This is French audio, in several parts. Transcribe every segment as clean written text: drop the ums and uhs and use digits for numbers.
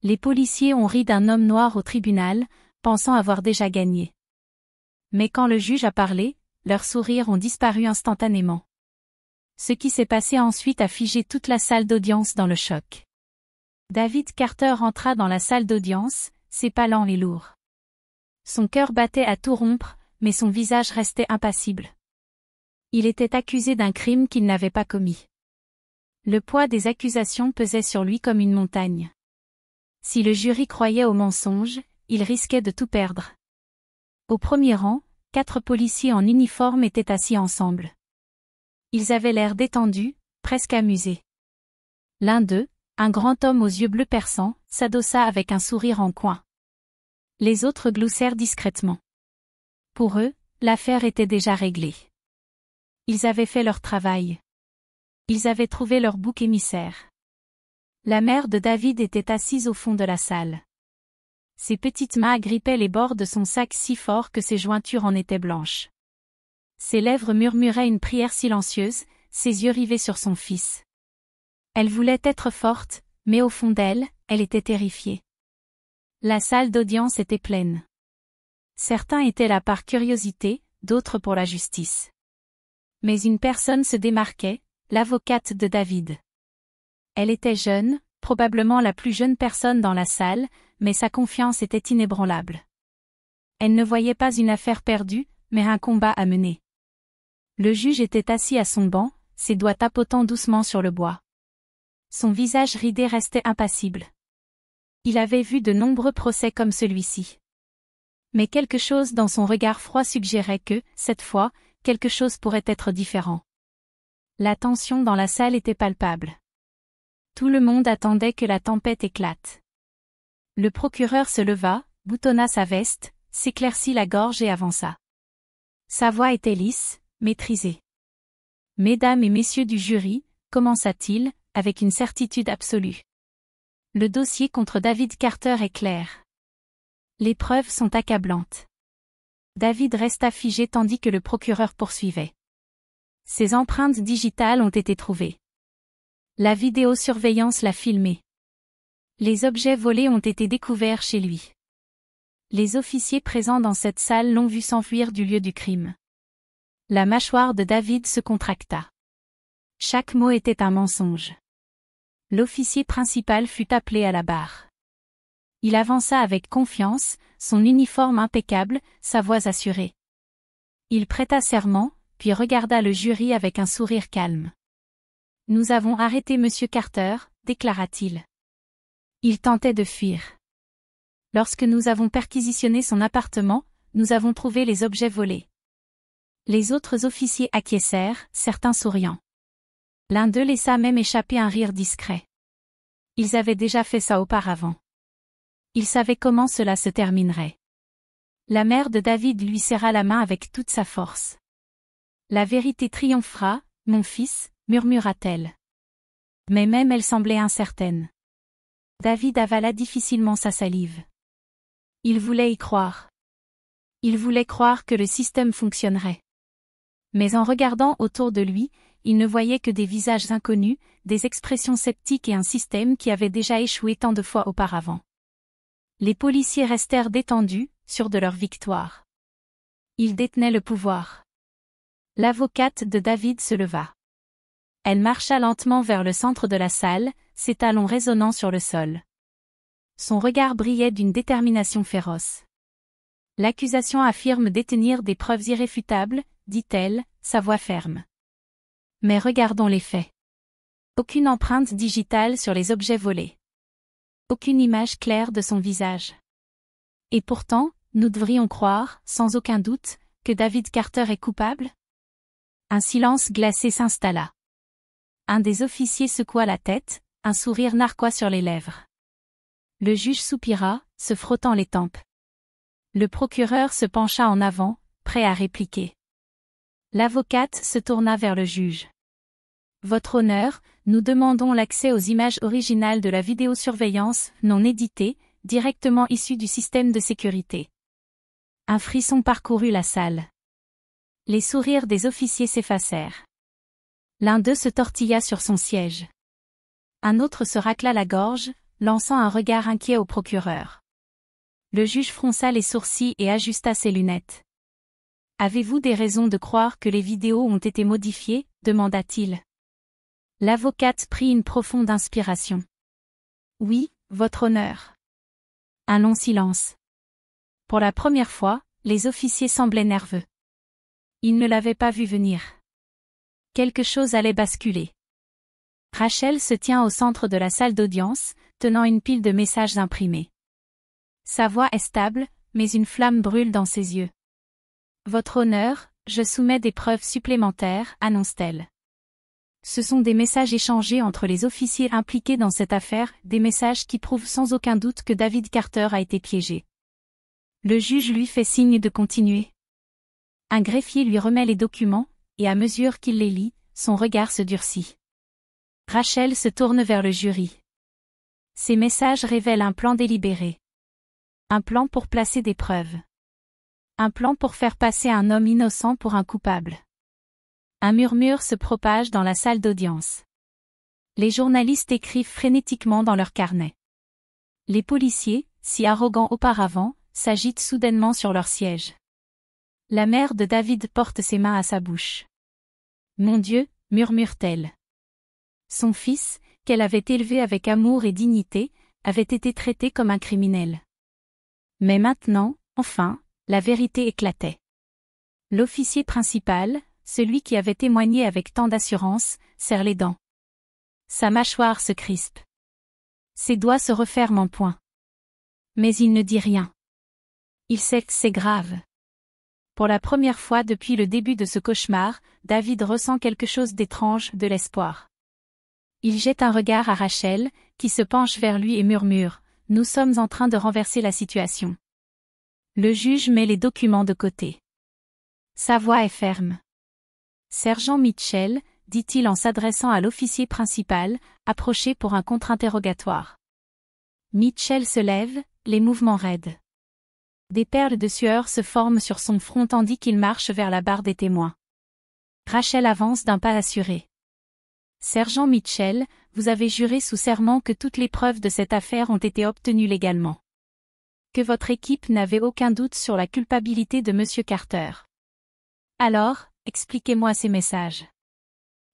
Les policiers ont ri d'un homme noir au tribunal, pensant avoir déjà gagné. Mais quand le juge a parlé, leurs sourires ont disparu instantanément. Ce qui s'est passé ensuite a figé toute la salle d'audience dans le choc. David Carter entra dans la salle d'audience, ses pas lents et lourds. Son cœur battait à tout rompre, mais son visage restait impassible. Il était accusé d'un crime qu'il n'avait pas commis. Le poids des accusations pesait sur lui comme une montagne. Si le jury croyait au mensonge, il risquait de tout perdre. Au premier rang, 4 policiers en uniforme étaient assis ensemble. Ils avaient l'air détendus, presque amusés. L'un d'eux, un grand homme aux yeux bleus perçants, s'adossa avec un sourire en coin. Les autres gloussèrent discrètement. Pour eux, l'affaire était déjà réglée. Ils avaient fait leur travail. Ils avaient trouvé leur bouc émissaire. La mère de David était assise au fond de la salle. Ses petites mains agrippaient les bords de son sac si fort que ses jointures en étaient blanches. Ses lèvres murmuraient une prière silencieuse, ses yeux rivés sur son fils. Elle voulait être forte, mais au fond d'elle, elle était terrifiée. La salle d'audience était pleine. Certains étaient là par curiosité, d'autres pour la justice. Mais une personne se démarquait, l'avocate de David. Elle était jeune, probablement la plus jeune personne dans la salle, mais sa confiance était inébranlable. Elle ne voyait pas une affaire perdue, mais un combat à mener. Le juge était assis à son banc, ses doigts tapotant doucement sur le bois. Son visage ridé restait impassible. Il avait vu de nombreux procès comme celui-ci. Mais quelque chose dans son regard froid suggérait que, cette fois, quelque chose pourrait être différent. La tension dans la salle était palpable. Tout le monde attendait que la tempête éclate. Le procureur se leva, boutonna sa veste, s'éclaircit la gorge et avança. Sa voix était lisse, maîtrisée. « Mesdames et messieurs du jury », commença-t-il, avec une certitude absolue. Le dossier contre David Carter est clair. Les preuves sont accablantes. David resta figé tandis que le procureur poursuivait. Ses empreintes digitales ont été trouvées. La vidéosurveillance l'a filmé. Les objets volés ont été découverts chez lui. Les officiers présents dans cette salle l'ont vu s'enfuir du lieu du crime. La mâchoire de David se contracta. Chaque mot était un mensonge. L'officier principal fut appelé à la barre. Il avança avec confiance, son uniforme impeccable, sa voix assurée. Il prêta serment, puis regarda le jury avec un sourire calme. « Nous avons arrêté Monsieur Carter », déclara-t-il. Il tentait de fuir. Lorsque nous avons perquisitionné son appartement, nous avons trouvé les objets volés. Les autres officiers acquiescèrent, certains souriant. L'un d'eux laissa même échapper un rire discret. Ils avaient déjà fait ça auparavant. Ils savaient comment cela se terminerait. La mère de David lui serra la main avec toute sa force. La vérité triomphera, mon fils, murmura-t-elle. Mais même elle semblait incertaine. David avala difficilement sa salive. Il voulait y croire. Il voulait croire que le système fonctionnerait. Mais en regardant autour de lui, il ne voyait que des visages inconnus, des expressions sceptiques et un système qui avait déjà échoué tant de fois auparavant. Les policiers restèrent détendus, sûrs de leur victoire. Ils détenaient le pouvoir. L'avocate de David se leva. Elle marcha lentement vers le centre de la salle, ses talons résonnant sur le sol. Son regard brillait d'une détermination féroce. L'accusation affirme détenir des preuves irréfutables, dit-elle, sa voix ferme. Mais regardons les faits. Aucune empreinte digitale sur les objets volés. Aucune image claire de son visage. Et pourtant, nous devrions croire, sans aucun doute, que David Carter est coupable ? Un silence glacé s'installa. Un des officiers secoua la tête, un sourire narquois sur les lèvres. Le juge soupira, se frottant les tempes. Le procureur se pencha en avant, prêt à répliquer. L'avocate se tourna vers le juge. Votre honneur, nous demandons l'accès aux images originales de la vidéosurveillance, non éditée, directement issues du système de sécurité. Un frisson parcourut la salle. Les sourires des officiers s'effacèrent. L'un d'eux se tortilla sur son siège. Un autre se racla la gorge, lançant un regard inquiet au procureur. Le juge fronça les sourcils et ajusta ses lunettes. « Avez-vous des raisons de croire que les vidéos ont été modifiées ?» demanda-t-il. L'avocate prit une profonde inspiration. « Oui, votre honneur. » Un long silence. Pour la première fois, les officiers semblaient nerveux. Ils ne l'avaient pas vu venir. Quelque chose allait basculer. Rachel se tient au centre de la salle d'audience, tenant une pile de messages imprimés. Sa voix est stable, mais une flamme brûle dans ses yeux. « Votre honneur, je soumets des preuves supplémentaires, » annonce-t-elle. Ce sont des messages échangés entre les officiers impliqués dans cette affaire, des messages qui prouvent sans aucun doute que David Carter a été piégé. Le juge lui fait signe de continuer. Un greffier lui remet les documents, et à mesure qu'il les lit, son regard se durcit. Rachel se tourne vers le jury. Ces messages révèlent un plan délibéré. Un plan pour placer des preuves. Un plan pour faire passer un homme innocent pour un coupable. Un murmure se propage dans la salle d'audience. Les journalistes écrivent frénétiquement dans leurs carnets. Les policiers, si arrogants auparavant, s'agitent soudainement sur leur siège. La mère de David porte ses mains à sa bouche. « Mon Dieu » murmure-t-elle. Son fils, qu'elle avait élevé avec amour et dignité, avait été traité comme un criminel. Mais maintenant, enfin, la vérité éclatait. L'officier principal, celui qui avait témoigné avec tant d'assurance, serre les dents. Sa mâchoire se crispe. Ses doigts se referment en poing. Mais il ne dit rien. Il sait que c'est grave. Pour la première fois depuis le début de ce cauchemar, David ressent quelque chose d'étrange, de l'espoir. Il jette un regard à Rachel, qui se penche vers lui et murmure « Nous sommes en train de renverser la situation. » Le juge met les documents de côté. Sa voix est ferme. « Sergent Mitchell » dit-il en s'adressant à l'officier principal, approché pour un contre-interrogatoire. Mitchell se lève, les mouvements raides. Des perles de sueur se forment sur son front tandis qu'il marche vers la barre des témoins. Rachel avance d'un pas assuré. « Sergent Mitchell, vous avez juré sous serment que toutes les preuves de cette affaire ont été obtenues légalement. Que votre équipe n'avait aucun doute sur la culpabilité de M. Carter. Alors, expliquez-moi ces messages. »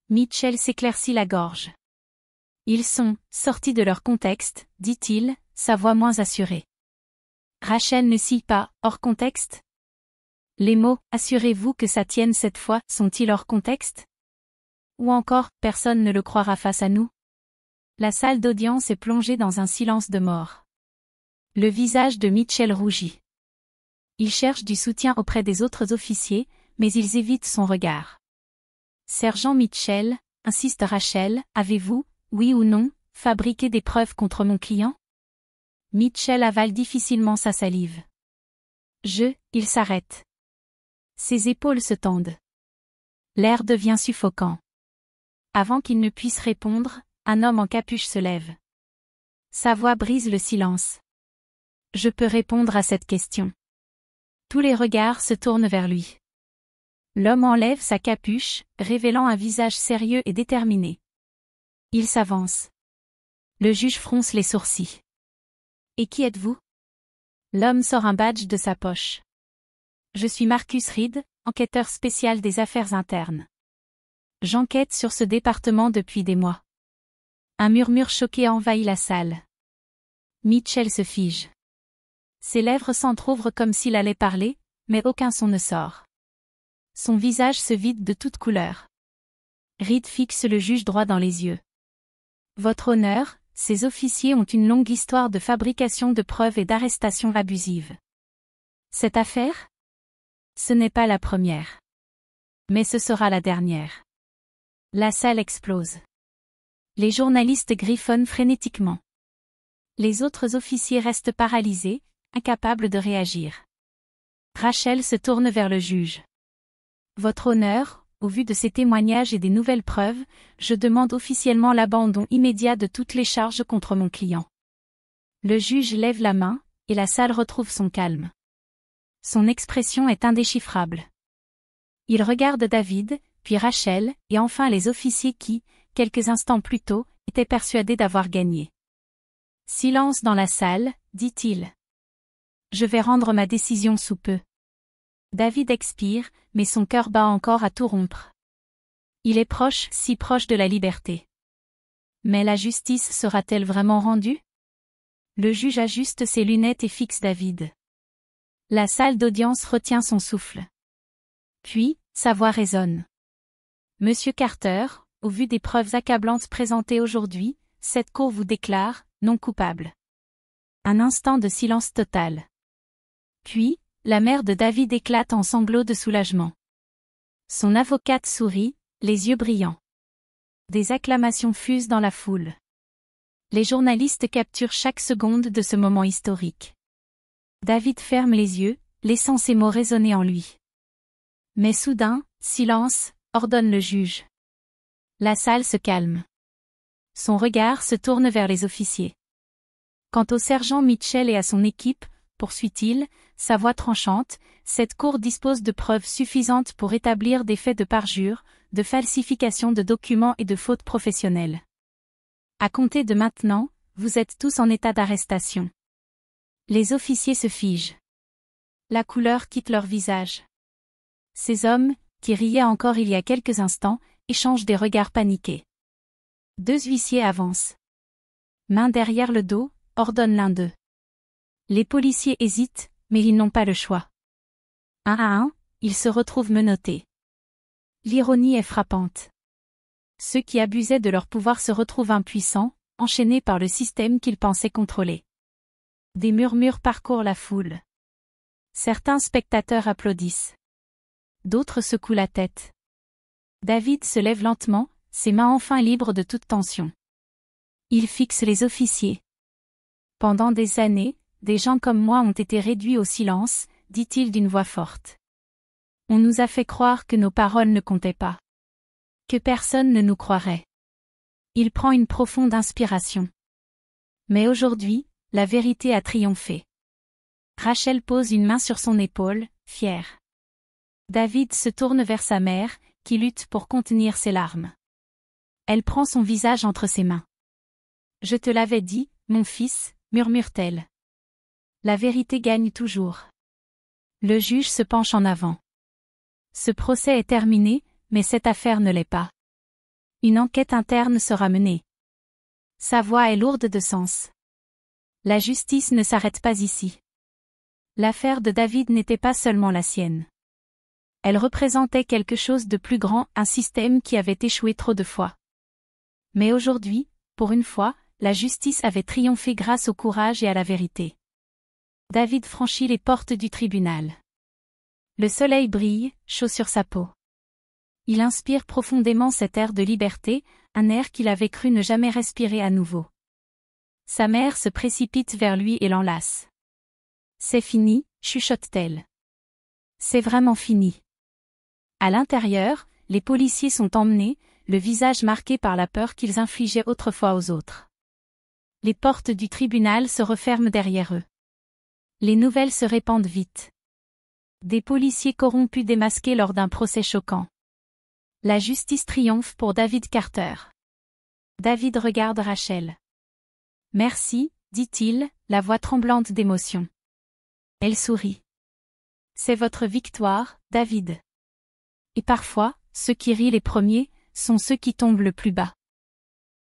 Mitchell s'éclaircit la gorge. « Ils sont sortis de leur contexte, » dit-il, sa voix moins assurée. Rachel ne scie pas, hors contexte. Les mots « assurez-vous que ça tienne cette fois » sont-ils hors contexte? Ou encore « personne ne le croira face à nous » La salle d'audience est plongée dans un silence de mort. Le visage de Mitchell rougit. Il cherche du soutien auprès des autres officiers, mais ils évitent son regard. « Sergent Mitchell » insiste Rachel, « avez-vous, oui ou non, fabriqué des preuves contre mon client ?» Mitchell avale difficilement sa salive. Il s'arrête. Ses épaules se tendent. L'air devient suffocant. Avant qu'il ne puisse répondre, un homme en capuche se lève. Sa voix brise le silence. Je peux répondre à cette question. Tous les regards se tournent vers lui. L'homme enlève sa capuche, révélant un visage sérieux et déterminé. Il s'avance. Le juge fronce les sourcils. Et qui êtes-vous? L'homme sort un badge de sa poche. Je suis Marcus Reed, enquêteur spécial des affaires internes. J'enquête sur ce département depuis des mois. Un murmure choqué envahit la salle. Mitchell se fige. Ses lèvres s'entr'ouvrent comme s'il allait parler, mais aucun son ne sort. Son visage se vide de toute couleur. Reed fixe le juge droit dans les yeux. Votre honneur, ces officiers ont une longue histoire de fabrication de preuves et d'arrestations abusives. Cette affaire? Ce n'est pas la première. Mais ce sera la dernière. La salle explose. Les journalistes griffonnent frénétiquement. Les autres officiers restent paralysés, incapables de réagir. Rachel se tourne vers le juge. Votre honneur, au vu de ces témoignages et des nouvelles preuves, je demande officiellement l'abandon immédiat de toutes les charges contre mon client. Le juge lève la main, et la salle retrouve son calme. Son expression est indéchiffrable. Il regarde David, puis Rachel, et enfin les officiers qui, quelques instants plus tôt, étaient persuadés d'avoir gagné. Silence dans la salle, dit-il. Je vais rendre ma décision sous peu. David expire, mais son cœur bat encore à tout rompre. Il est proche, si proche de la liberté. Mais la justice sera-t-elle vraiment rendue? Le juge ajuste ses lunettes et fixe David. La salle d'audience retient son souffle. Puis, sa voix résonne. Monsieur Carter, au vu des preuves accablantes présentées aujourd'hui, cette cour vous déclare non coupable. Un instant de silence total. Puis, la mère de David éclate en sanglots de soulagement. Son avocate sourit, les yeux brillants. Des acclamations fusent dans la foule. Les journalistes capturent chaque seconde de ce moment historique. David ferme les yeux, laissant ses mots résonner en lui. Mais soudain, silence, ordonne le juge. La salle se calme. Son regard se tourne vers les officiers. Quant au sergent Mitchell et à son équipe, poursuit-il, sa voix tranchante, cette cour dispose de preuves suffisantes pour établir des faits de parjure, de falsification de documents et de fautes professionnelles. À compter de maintenant, vous êtes tous en état d'arrestation. Les officiers se figent. La couleur quitte leur visage. Ces hommes, qui riaient encore il y a quelques instants, échangent des regards paniqués. Deux huissiers avancent. Main derrière le dos, ordonne l'un d'eux. Les policiers hésitent, mais ils n'ont pas le choix. Un à un, ils se retrouvent menottés. L'ironie est frappante. Ceux qui abusaient de leur pouvoir se retrouvent impuissants, enchaînés par le système qu'ils pensaient contrôler. Des murmures parcourent la foule. Certains spectateurs applaudissent. D'autres secouent la tête. David se lève lentement, ses mains enfin libres de toute tension. Il fixe les officiers. Pendant des années, des gens comme moi ont été réduits au silence, dit-il d'une voix forte. On nous a fait croire que nos paroles ne comptaient pas. Que personne ne nous croirait. Il prend une profonde inspiration. Mais aujourd'hui, la vérité a triomphé. Rachel pose une main sur son épaule, fière. David se tourne vers sa mère, qui lutte pour contenir ses larmes. Elle prend son visage entre ses mains. « Je te l'avais dit, mon fils », murmure-t-elle. La vérité gagne toujours. Le juge se penche en avant. Ce procès est terminé, mais cette affaire ne l'est pas. Une enquête interne sera menée. Sa voix est lourde de sens. La justice ne s'arrête pas ici. L'affaire de David n'était pas seulement la sienne. Elle représentait quelque chose de plus grand, un système qui avait échoué trop de fois. Mais aujourd'hui, pour une fois, la justice avait triomphé grâce au courage et à la vérité. David franchit les portes du tribunal. Le soleil brille, chaud sur sa peau. Il inspire profondément cet air de liberté, un air qu'il avait cru ne jamais respirer à nouveau. Sa mère se précipite vers lui et l'enlace. « C'est fini », chuchote-t-elle. « C'est vraiment fini. » À l'intérieur, les policiers sont emmenés, le visage marqué par la peur qu'ils infligeaient autrefois aux autres. Les portes du tribunal se referment derrière eux. Les nouvelles se répandent vite. Des policiers corrompus démasqués lors d'un procès choquant. La justice triomphe pour David Carter. David regarde Rachel. « Merci », dit-il, la voix tremblante d'émotion. Elle sourit. « C'est votre victoire, David. » Et parfois, ceux qui rient les premiers, sont ceux qui tombent le plus bas.